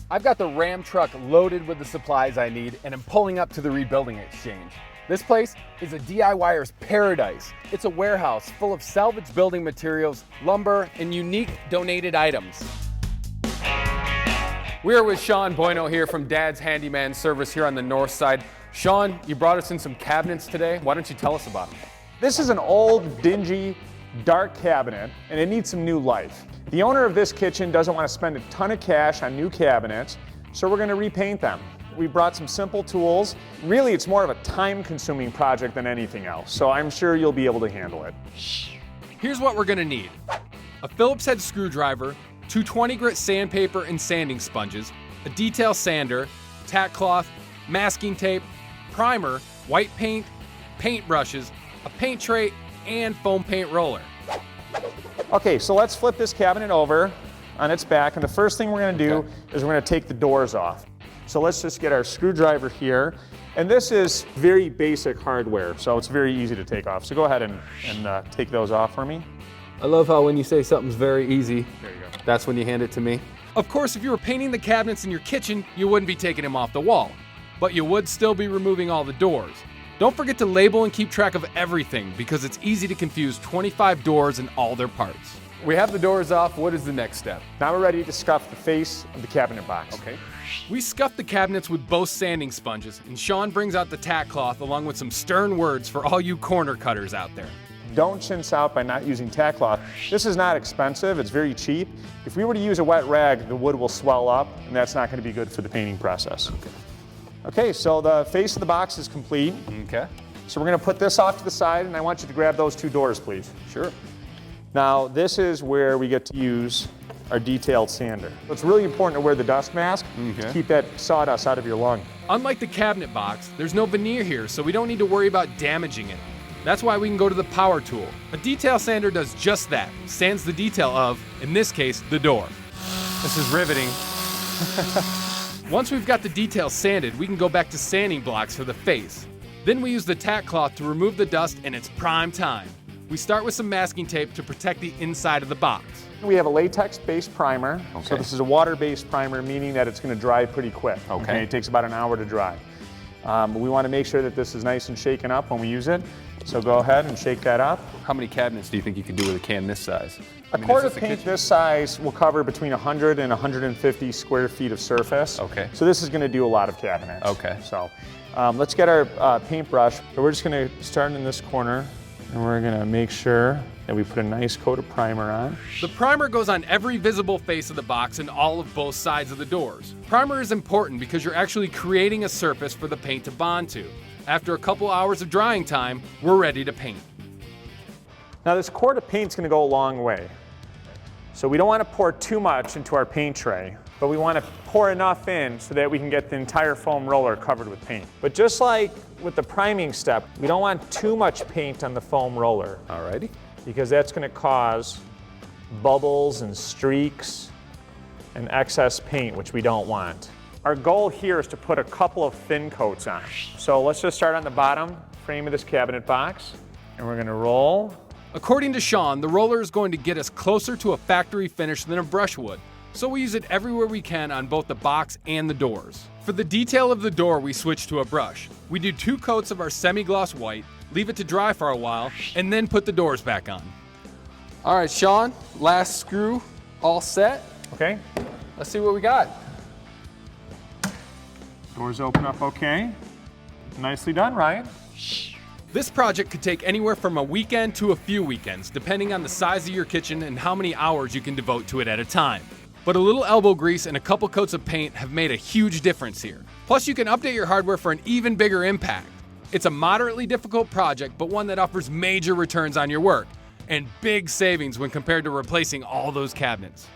I've got the Ram truck loaded with the supplies I need, and I'm pulling up to the rebuilding exchange. This place is a DIYer's paradise. It's a warehouse full of salvage building materials, lumber, and unique donated items. We are with Sean Buino here from Dad's Handyman Service here on the north side. Sean, you brought us in some cabinets today. Why don't you tell us about them? This is an old, dingy, dark cabinet, and it needs some new life. The owner of this kitchen doesn't want to spend a ton of cash on new cabinets, so we're going to repaint them. We brought some simple tools. Really, it's more of a time-consuming project than anything else, so I'm sure you'll be able to handle it. Here's what we're going to need. A Phillips head screwdriver, 220 grit sandpaper and sanding sponges, a detail sander, tack cloth, masking tape, primer, white paint, paint brushes, a paint tray, and foam paint roller. Okay, so let's flip this cabinet over on its back, and the first thing we're going to do is we're going to take the doors off. So let's just get our screwdriver here, and this is very basic hardware, so it's very easy to take off. So go ahead and take those off for me. I love how when you say something's very easy, There you go. that's when you hand it to me. Of course, if you were painting the cabinets in your kitchen, you wouldn't be taking them off the wall, but you would still be removing all the doors. Don't forget to label and keep track of everything because it's easy to confuse 25 doors and all their parts. We have the doors off. What is the next step? Now we're ready to scuff the face of the cabinet box. Okay. We scuff the cabinets with both sanding sponges, and Sean brings out the tack cloth along with some stern words for all you corner cutters out there. Don't chintz out by not using tack cloth. This is not expensive, it's very cheap. If we were to use a wet rag, the wood will swell up, and that's not going to be good for the painting process. Okay, so the face of the box is complete. Okay. So we're going to put this off to the side, and I want you to grab those two doors, please. Sure. Now, this is where we get to use our detailed sander. It's really important to wear the dust mask to keep that sawdust out of your lung. Unlike the cabinet box, there's no veneer here, so we don't need to worry about damaging it. That's why we can go to the power tool. A detail sander does just that, sands the detail of, in this case, the door. This is riveting. Once we've got the detail sanded, we can go back to sanding blocks for the face. Then we use the tack cloth to remove the dust, and it's prime time. We start with some masking tape to protect the inside of the box. We have a latex-based primer. So this is a water-based primer, meaning that it's going to dry pretty quick. Okay. It takes about an hour to dry. We want to make sure that this is nice and shaken up when we use it. So go ahead and shake that up. How many cabinets do you think you could do with a can this size? A quart of paint this size will cover between 100 and 150 square feet of surface. Okay. So this is going to do a lot of cabinets. Okay. So let's get our paintbrush. So we're just going to start in this corner, and we're going to make sure that we put a nice coat of primer on. The primer goes on every visible face of the box and all of both sides of the doors. Primer is important because you're actually creating a surface for the paint to bond to. After a couple hours of drying time, we're ready to paint. Now this quart of paint's going to go a long way. So we don't want to pour too much into our paint tray, but we want to pour enough in so that we can get the entire foam roller covered with paint. But just like with the priming step, we don't want too much paint on the foam roller. Alrighty. Because that's going to cause bubbles and streaks and excess paint, which we don't want. Our goal here is to put a couple of thin coats on. So let's just start on the bottom frame of this cabinet box, and we're going to roll. According to Sean, the roller is going to get us closer to a factory finish than a brush would, so we use it everywhere we can on both the box and the doors. For the detail of the door, we switch to a brush. We do 2 coats of our semi-gloss white, leave it to dry for a while, and then put the doors back on. All right, Sean, last screw all set. Okay. Let's see what we got. Doors open up okay. Nicely done, Ryan. This project could take anywhere from a weekend to a few weekends, depending on the size of your kitchen and how many hours you can devote to it at a time. But a little elbow grease and a couple coats of paint have made a huge difference here. Plus, you can update your hardware for an even bigger impact. It's a moderately difficult project, but one that offers major returns on your work and big savings when compared to replacing all those cabinets.